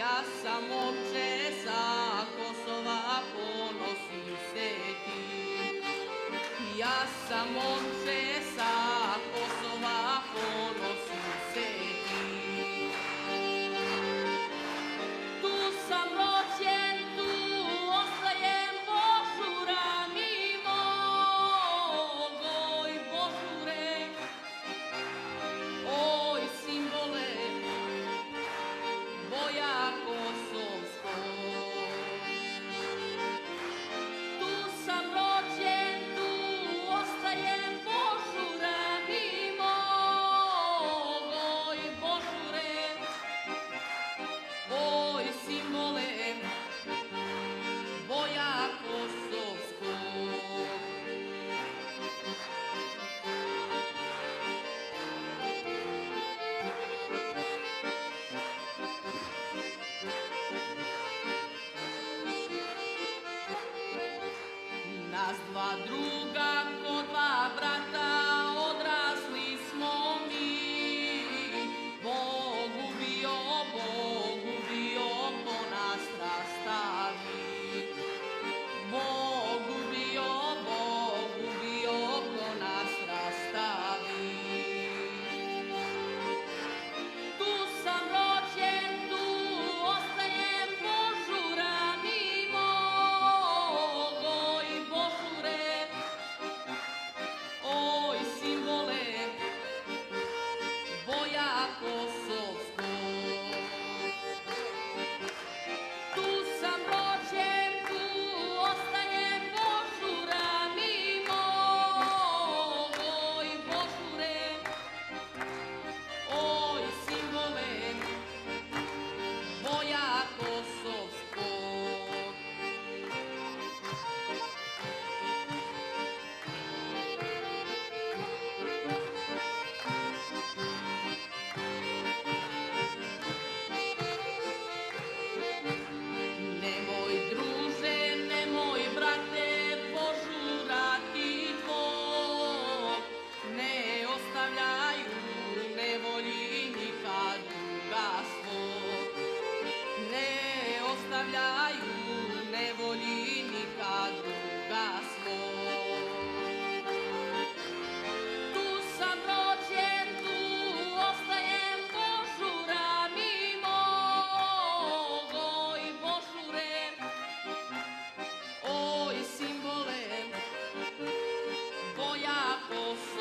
Ja sam momče sa Kosova, ponosim se ti. Ja sam momče sa Kosova, ponosim se ti. Tu sam rođen, tu ostajem, Božura mi mog, oj Božure, oj simbole boja kosovskog. Tu sam rođen, tu ostajem, Božura mi mog, oj Božure, oj simbole boja kosovskog. Nas dva druga ko dva brata odrasli smo mi. Bog ubio, ko nas rastavi. Bog ubio, ko nas rastavi. Tu sam rođen, tu ostajem, Božura mi mog, oj Božure, oj simbole boja kosovskog. Tu sam rođen, tu ostajem, Božura mi mog, oj Božure, oj simbole boja kosovskog. Nemoj druže, nemoj brate, Božura ti tvog ne ostavljaju nevoljnika druga svog. Ne ostavljaju nevoljnika druga svog. Tu sam rođen, tu ostajem, Božura mi mog, oj Božure, oj simbole boja kosovskog.